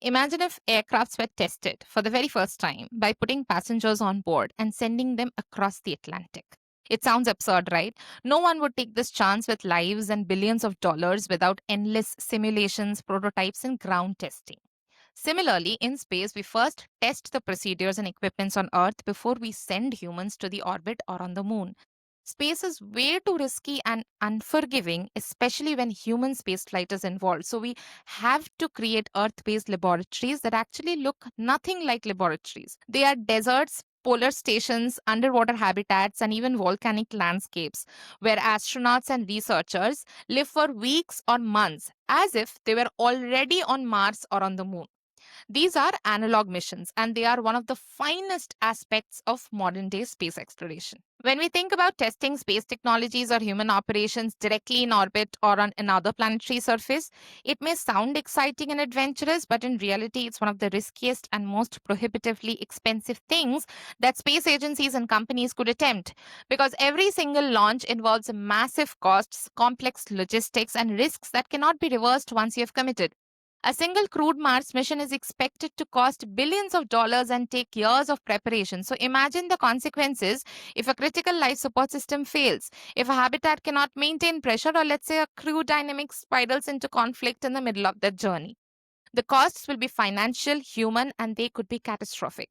Imagine if aircrafts were tested for the very first time by putting passengers on board and sending them across the Atlantic. It sounds absurd, right? No one would take this chance with lives and billions of dollars without endless simulations, prototypes, and ground testing. Similarly, in space, we first test the procedures and equipments on Earth before we send humans to the orbit or on the moon. Space is way too risky and unforgiving, especially when human spaceflight is involved. So, we have to create Earth based laboratories that actually look nothing like laboratories. They are deserts, polar stations, underwater habitats, and even volcanic landscapes where astronauts and researchers live for weeks or months as if they were already on Mars or on the moon. These are analog missions, and they are one of the finest aspects of modern day space exploration. When we think about testing space technologies or human operations directly in orbit or on another planetary surface, it may sound exciting and adventurous, but in reality, it's one of the riskiest and most prohibitively expensive things that space agencies and companies could attempt. Because every single launch involves massive costs, complex logistics, and risks that cannot be reversed once you have committed. A single crewed Mars mission is expected to cost billions of dollars and take years of preparation. So imagine the consequences if a critical life support system fails, if a habitat cannot maintain pressure, or let's say a crew dynamic spirals into conflict in the middle of the journey. The costs will be financial, human, and they could be catastrophic.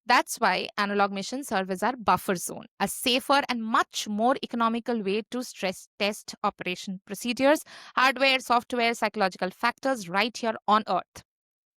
That's why analog missions serve as our buffer zone, a safer and much more economical way to stress test operation procedures, hardware, software, psychological factors right here on Earth,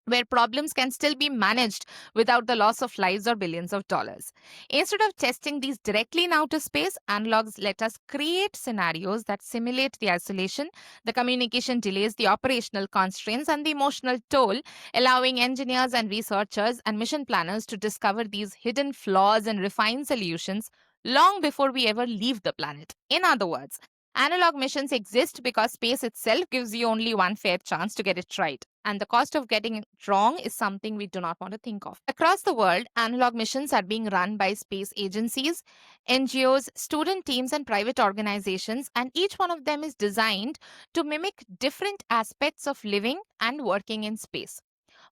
where problems can still be managed without the loss of lives or billions of dollars. Instead of testing these directly in outer space, analogs let us create scenarios that simulate the isolation, the communication delays, the operational constraints, and the emotional toll, allowing engineers and researchers and mission planners to discover these hidden flaws and refine solutions long before we ever leave the planet. In other words, analog missions exist because space itself gives you only one fair chance to get it right, and the cost of getting it wrong is something we do not want to think of. Across the world, analog missions are being run by space agencies, NGOs, student teams, and private organizations, and each one of them is designed to mimic different aspects of living and working in space.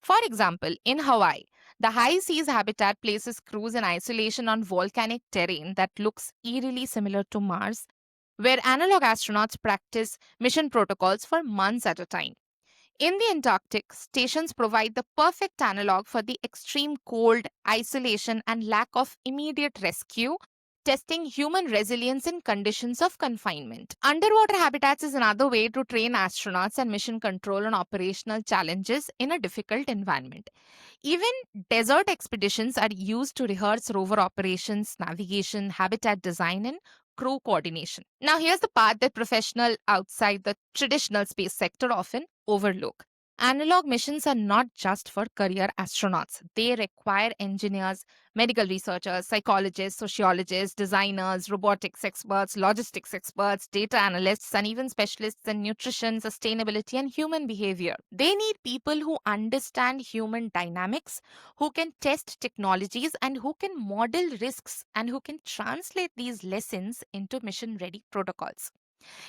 For example, in Hawaii, the high seas habitat places crews in isolation on volcanic terrain that looks eerily similar to Mars, where analog astronauts practice mission protocols for months at a time. In the Antarctic, stations provide the perfect analog for the extreme cold, isolation, and lack of immediate rescue, testing human resilience in conditions of confinement. Underwater habitats is another way to train astronauts and mission control on operational challenges in a difficult environment. Even desert expeditions are used to rehearse rover operations, navigation, habitat design, and crew coordination. Now, here's the part that professionals outside the traditional space sector often overlook. Analog missions are not just for career astronauts. They require engineers, medical researchers, psychologists, sociologists, designers, robotics experts, logistics experts, data analysts, and even specialists in nutrition, sustainability, and human behavior. They need people who understand human dynamics, who can test technologies, and who can model risks, and who can translate these lessons into mission ready protocols.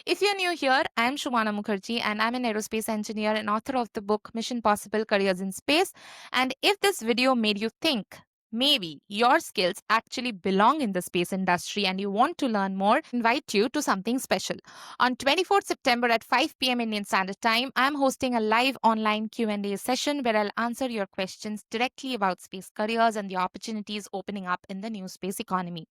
If you're new here, I'm Shumana Mukherjee and I'm an aerospace engineer and author of the book Mission Possible Careers in Space. And if this video made you think maybe your skills actually belong in the space industry and you want to learn more, I invite you to something special. On 24th September at 5 p.m. Indian Standard Time, I'm hosting a live online Q&A session where I'll answer your questions directly about space careers and the opportunities opening up in the new space economy.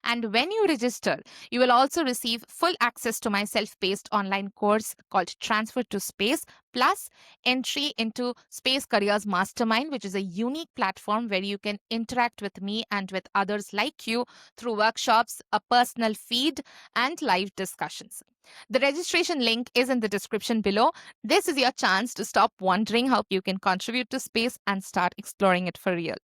And when you register, you will also receive full access to my self paced online course called Transfer to Space, plus entry into Space Careers Mastermind, which is a unique platform where you can interact with me and with others like you through workshops, a personal feed, and live discussions. The registration link is in the description below. This is your chance to stop wondering how you can contribute to space and start exploring it for real.